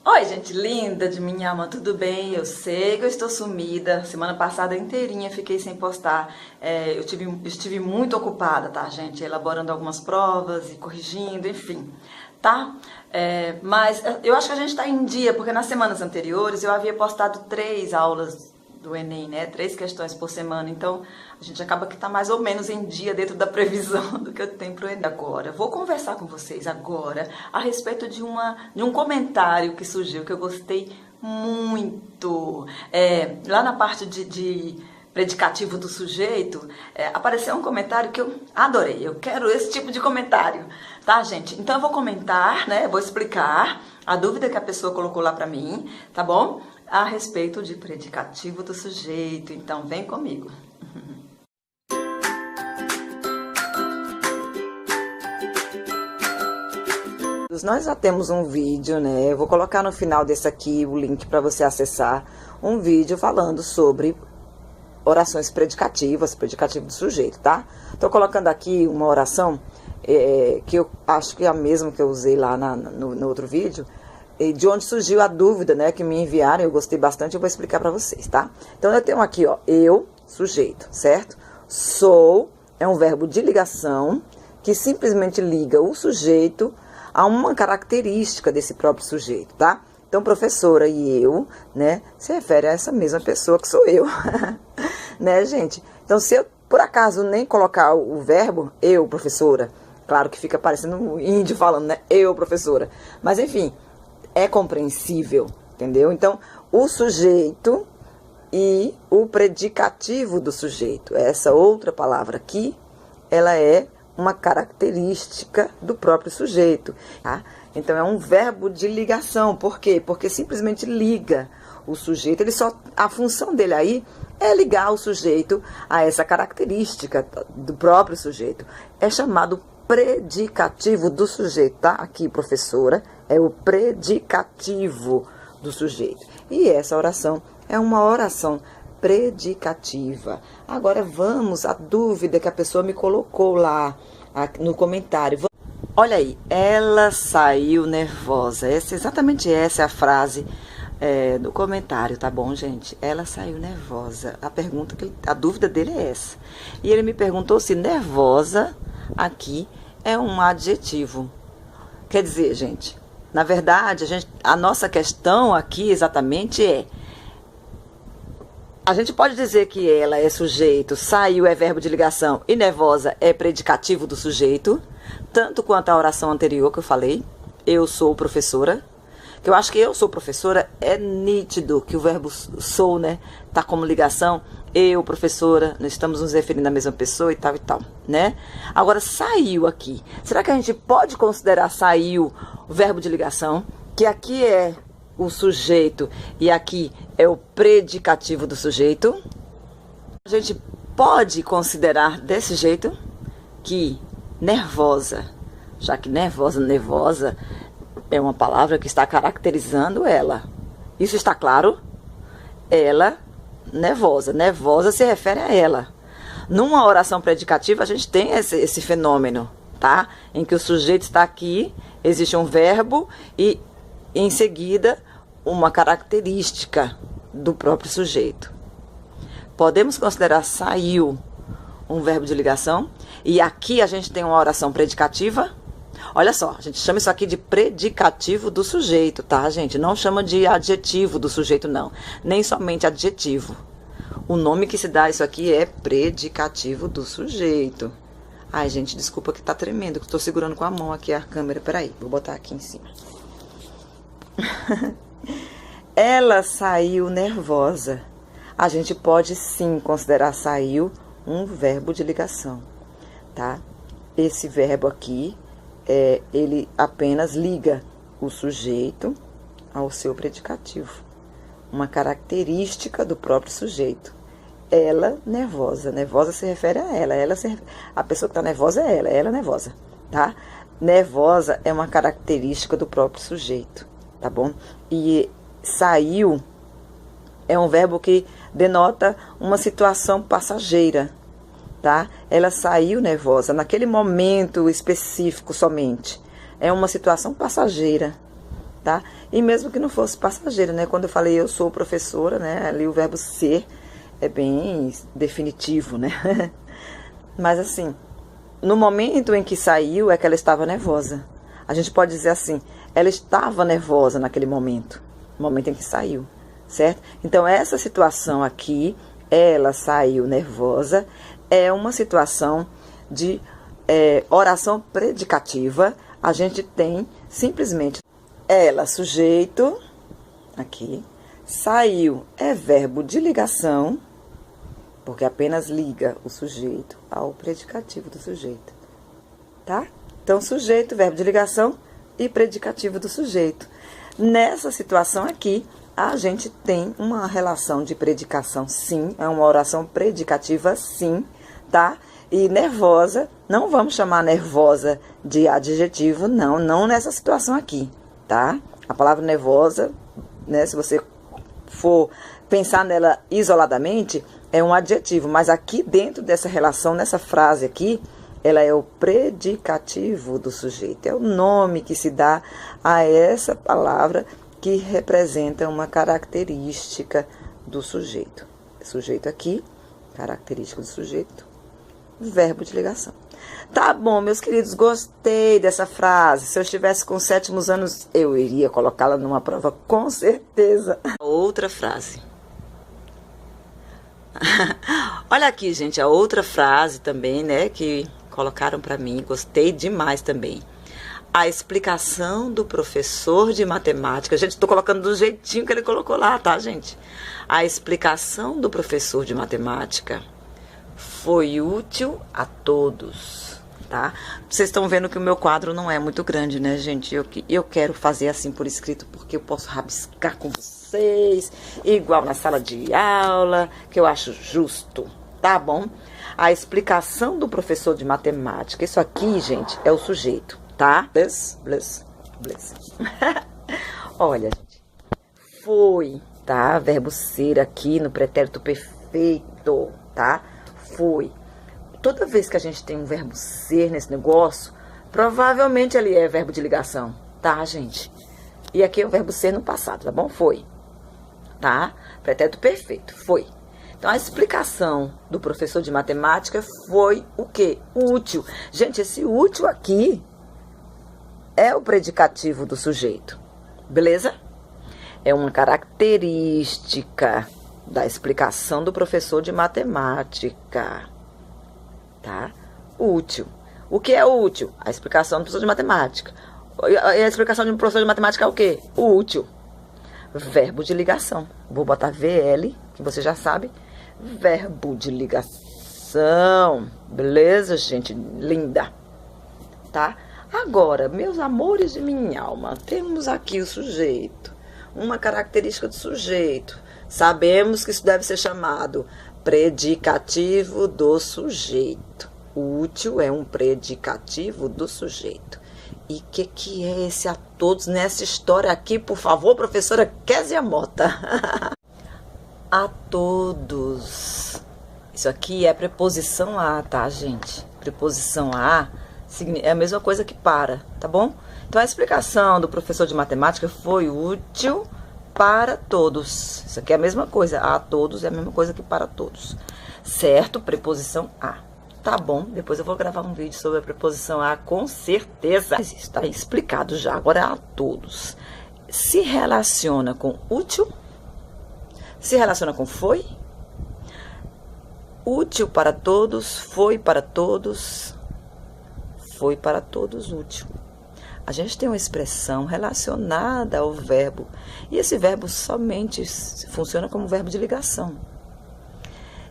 Oi, gente linda de minha alma, tudo bem? Eu sei que eu estou sumida. Semana passada inteirinha fiquei sem postar. Eu estive muito ocupada, tá, gente? Elaborando algumas provas e corrigindo, enfim, tá? Mas eu acho que a gente tá em dia, porque nas semanas anteriores eu havia postado 3 aulas do Enem, né? 3 questões por semana. Então, a gente acaba que tá mais ou menos em dia dentro da previsão do que eu tenho pro Enem. Agora, vou conversar com vocês agora a respeito de um comentário que surgiu, que eu gostei muito. Lá na parte de predicativo do sujeito, apareceu um comentário que eu adorei. Eu quero esse tipo de comentário, tá, gente? Então, eu vou comentar, né? Vou explicar a dúvida que a pessoa colocou lá pra mim, tá bom? A respeito de predicativo do sujeito. Então, vem comigo. Nós já temos um vídeo, né? Eu vou colocar no final desse aqui o link para você acessar um vídeo falando sobre orações predicativas, predicativo do sujeito, tá? Tô colocando aqui uma oração que eu acho que é a mesma que eu usei lá no outro vídeo, de onde surgiu a dúvida, né, que me enviaram. Eu gostei bastante, eu vou explicar para vocês, tá? Então, eu tenho aqui, ó, eu, sujeito, certo? Sou é um verbo de ligação que simplesmente liga o sujeito a uma característica desse próprio sujeito, tá? Então, professora e eu, né, se refere a essa mesma pessoa que sou eu, né, gente? Então, se eu, por acaso, nem colocar o verbo, eu, professora, claro que fica parecendo um índio falando, né, eu, professora, mas, enfim, é compreensível, entendeu? Então, o sujeito e o predicativo do sujeito, essa outra palavra aqui, ela é uma característica do próprio sujeito, tá? Então, é um verbo de ligação. Por quê? Porque simplesmente liga o sujeito. A função dele aí é ligar o sujeito a essa característica do próprio sujeito. É chamado predicativo do sujeito, tá? Aqui, professora, é o predicativo do sujeito. E essa oração é uma oração predicativa. Agora vamos à dúvida que a pessoa me colocou lá no comentário. Olha aí, ela saiu nervosa. Exatamente essa é a frase do comentário, tá bom, gente? Ela saiu nervosa. A dúvida dele é essa. E ele me perguntou se nervosa aqui é um adjetivo. Quer dizer, gente, na verdade, a nossa questão aqui exatamente a gente pode dizer que ela é sujeito, saiu é verbo de ligação e nervosa é predicativo do sujeito, tanto quanto a oração anterior que eu falei, eu sou professora, que eu acho que eu sou professora é nítido que o verbo sou, né, tá como ligação, eu, professora, nós estamos nos referindo à mesma pessoa e tal, né? Agora, saiu aqui. Será que a gente pode considerar saiu o verbo de ligação, que aqui é o sujeito e aqui é o predicativo do sujeito? A gente pode considerar desse jeito que nervosa, já que nervosa é uma palavra que está caracterizando ela. Isso está claro? Ela, nervosa se refere a ela. Numa oração predicativa a gente tem esse fenômeno, tá? Em que o sujeito está aqui, existe um verbo e em seguida uma característica do próprio sujeito. Podemos considerar saiu um verbo de ligação e aqui a gente tem uma oração predicativa. Olha só, a gente chama isso aqui de predicativo do sujeito, tá, gente? Não chama de adjetivo do sujeito, não. Nem somente adjetivo. O nome que se dá a isso aqui é predicativo do sujeito. Ai, gente, desculpa que tá tremendo, que eu tô segurando com a mão aqui a câmera. Peraí, vou botar aqui em cima. Ela saiu nervosa. A gente pode sim considerar saiu um verbo de ligação, tá? Esse verbo aqui, ele apenas liga o sujeito ao seu predicativo. Uma característica do próprio sujeito. Ela nervosa. Nervosa se refere a ela. A pessoa que está nervosa é ela nervosa, tá? Nervosa é uma característica do próprio sujeito, tá bom? E saiu é um verbo que denota uma situação passageira, tá? Ela saiu nervosa naquele momento específico somente. É uma situação passageira, tá? E mesmo que não fosse passageiro, né? Quando eu falei eu sou professora, né? Ali o verbo ser é bem definitivo, né? Mas assim, no momento em que saiu é que ela estava nervosa. A gente pode dizer assim, ela estava nervosa naquele momento, no momento em que saiu, certo? Então essa situação aqui, ela saiu nervosa, é uma situação de oração predicativa. A gente tem simplesmente ela, sujeito, aqui, saiu, é verbo de ligação, porque apenas liga o sujeito ao predicativo do sujeito, tá? Então, sujeito, verbo de ligação e predicativo do sujeito. Nessa situação aqui, a gente tem uma relação de predicação, sim, é uma oração predicativa, sim, tá? E nervosa, não vamos chamar nervosa de adjetivo, não nessa situação aqui, tá? A palavra nervosa, né, se você for pensar nela isoladamente, é um adjetivo, mas aqui dentro dessa relação, nessa frase aqui, ela é o predicativo do sujeito, é o nome que se dá a essa palavra que representa uma característica do sujeito. Sujeito aqui, característica do sujeito, verbo de ligação. Tá bom, meus queridos, gostei dessa frase. Se eu estivesse com 7º anos, eu iria colocá-la numa prova, com certeza. Outra frase. Olha aqui, gente, a outra frase também, né, que colocaram para mim, gostei demais também. A explicação do professor de matemática. Gente, estou colocando do jeitinho que ele colocou lá, tá, gente? A explicação do professor de matemática foi útil a todos, tá? Vocês estão vendo que o meu quadro não é muito grande, né, gente? Eu quero fazer assim por escrito, porque eu posso rabiscar com vocês, igual na sala de aula, que eu acho justo, tá bom? A explicação do professor de matemática. Isso aqui, gente, é o sujeito, tá? Bless. Olha, gente. Foi, tá? Verbo ser aqui no pretérito perfeito, tá? Foi. Toda vez que a gente tem um verbo ser nesse negócio, provavelmente ele é verbo de ligação, tá, gente? E aqui é o verbo ser no passado, tá bom? Foi, tá? Pretérito perfeito, foi. Então, a explicação do professor de matemática foi o quê? Útil. Gente, esse útil aqui é o predicativo do sujeito, beleza? É uma característica da explicação do professor de matemática, tá? Útil. O que é útil? A explicação do professor de matemática. E a explicação do professor de matemática é o quê? O útil. Verbo de ligação. Vou botar VL, que você já sabe. Verbo de ligação. Beleza, gente? Linda. Tá? Agora, meus amores de minha alma, temos aqui o sujeito. Uma característica do sujeito. Sabemos que isso deve ser chamado predicativo do sujeito. O útil é um predicativo do sujeito. E o que é esse a todos nessa história aqui, por favor, professora Kézia Mota? A todos. Isso aqui é preposição a, tá, gente? Preposição a é a mesma coisa que para, tá bom? Então, a explicação do professor de matemática foi útil para todos. Isso aqui é a mesma coisa. A todos é a mesma coisa que para todos. Certo? Preposição a. Tá bom, depois eu vou gravar um vídeo sobre a preposição a, com certeza. Está explicado já, agora a todos. Se relaciona com útil, se relaciona com foi, útil para todos, foi para todos útil. A gente tem uma expressão relacionada ao verbo, e esse verbo somente funciona como verbo de ligação.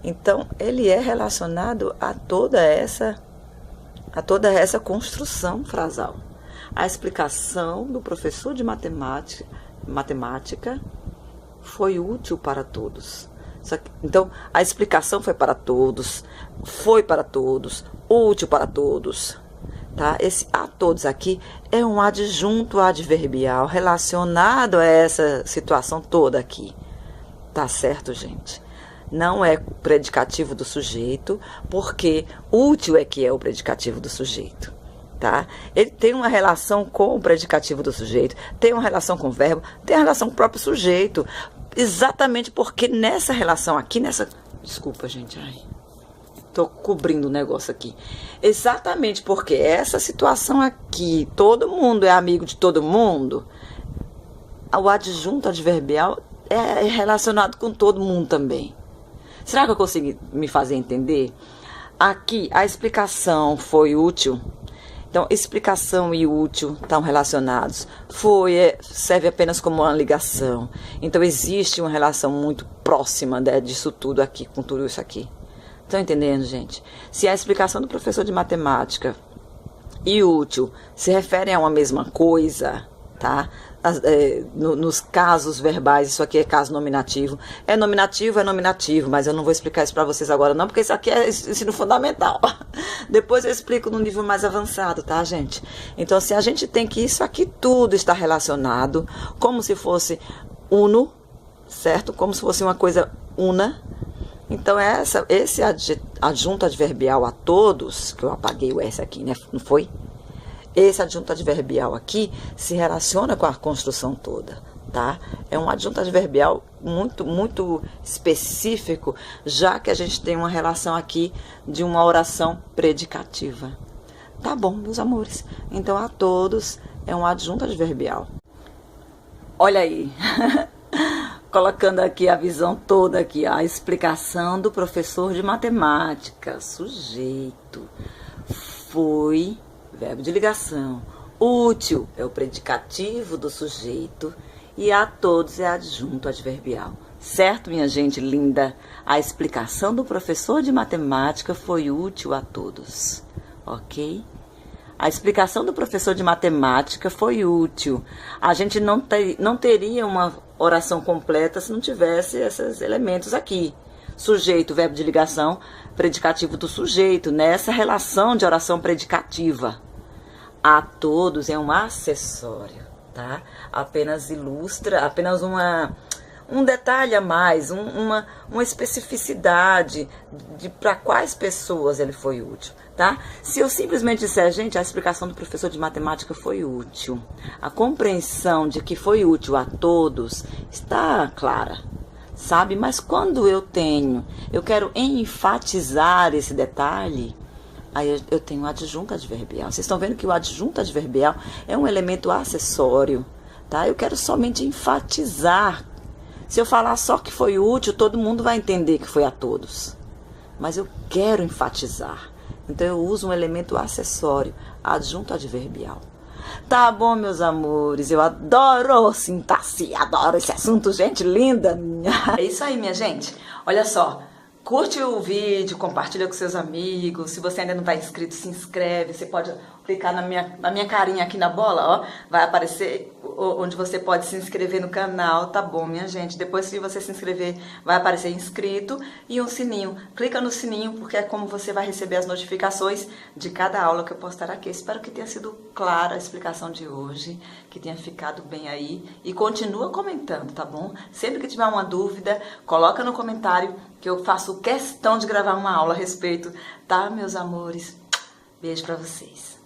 Então, ele é relacionado a toda essa construção frasal. A explicação do professor de matemática foi útil para todos. Então, a explicação foi para todos, foi para todos, útil para todos. Tá? Esse a todos aqui é um adjunto adverbial relacionado a essa situação toda aqui. Tá certo, gente? Não é predicativo do sujeito, porque útil é que é o predicativo do sujeito. tá? Ele tem uma relação com o predicativo do sujeito, tem uma relação com o verbo, tem uma relação com o próprio sujeito. Exatamente porque nessa relação aqui, Desculpa, gente, ai, tô cobrindo o negócio aqui. Exatamente porque essa situação aqui, todo mundo é amigo de todo mundo, o adjunto adverbial é relacionado com todo mundo também. Será que eu consegui me fazer entender? Aqui, a explicação foi útil. Então, explicação e útil estão relacionados. Serve apenas como uma ligação. Então, existe uma relação muito próxima disso tudo aqui, com tudo isso aqui. Estão entendendo, gente? Se a explicação do professor de matemática e útil se referem a uma mesma coisa, tá? Nos casos verbais, isso aqui é caso nominativo. É nominativo, mas eu não vou explicar isso para vocês agora não, porque isso aqui é ensino fundamental. Depois eu explico no nível mais avançado, tá, gente? Então, assim, a gente tem que isso aqui tudo está relacionado, como se fosse uno, certo? Como se fosse uma coisa una. Então, esse adjunto adverbial a todos, que eu apaguei o S aqui, né? Não foi? Esse adjunto adverbial aqui se relaciona com a construção toda, tá? É um adjunto adverbial muito, muito específico, já que a gente tem uma relação aqui de uma oração predicativa. Tá bom, meus amores? Então, a todos é um adjunto adverbial. Olha aí, colocando aqui a visão toda aqui, a explicação do professor de matemática, sujeito, foi... verbo de ligação. Útil é o predicativo do sujeito e a todos é adjunto adverbial. Certo, minha gente linda? A explicação do professor de matemática foi útil a todos, ok? A explicação do professor de matemática foi útil. A gente não teria uma oração completa se não tivesse esses elementos aqui. Sujeito, verbo de ligação, predicativo do sujeito, nessa relação de oração predicativa. A todos é um acessório, tá? Apenas ilustra, apenas um detalhe a mais, uma especificidade de para quais pessoas ele foi útil, tá? Se eu simplesmente disser, gente, a explicação do professor de matemática foi útil, a compreensão de que foi útil a todos está clara, sabe? Mas quando eu quero enfatizar esse detalhe, aí eu tenho o adjunto adverbial. Vocês estão vendo que o adjunto adverbial é um elemento acessório, tá? Eu quero somente enfatizar. Se eu falar só que foi útil, todo mundo vai entender que foi a todos. Mas eu quero enfatizar. Então eu uso um elemento acessório, adjunto adverbial. Tá bom, meus amores, eu adoro sintaxe, adoro esse assunto, gente linda. É isso aí, minha gente. Olha só. Curte o vídeo, compartilha com seus amigos. Se você ainda não está inscrito, se inscreve. Você pode clicar na minha carinha aqui na bola, ó. Vai aparecer onde você pode se inscrever no canal, tá bom, minha gente? Depois, se você se inscrever, vai aparecer inscrito e um sininho. Clica no sininho, porque é como você vai receber as notificações de cada aula que eu postar aqui. Espero que tenha sido clara a explicação de hoje, que tenha ficado bem aí. E continua comentando, tá bom? Sempre que tiver uma dúvida, coloca no comentário, que eu faço questão de gravar uma aula a respeito, tá, meus amores? Beijo pra vocês.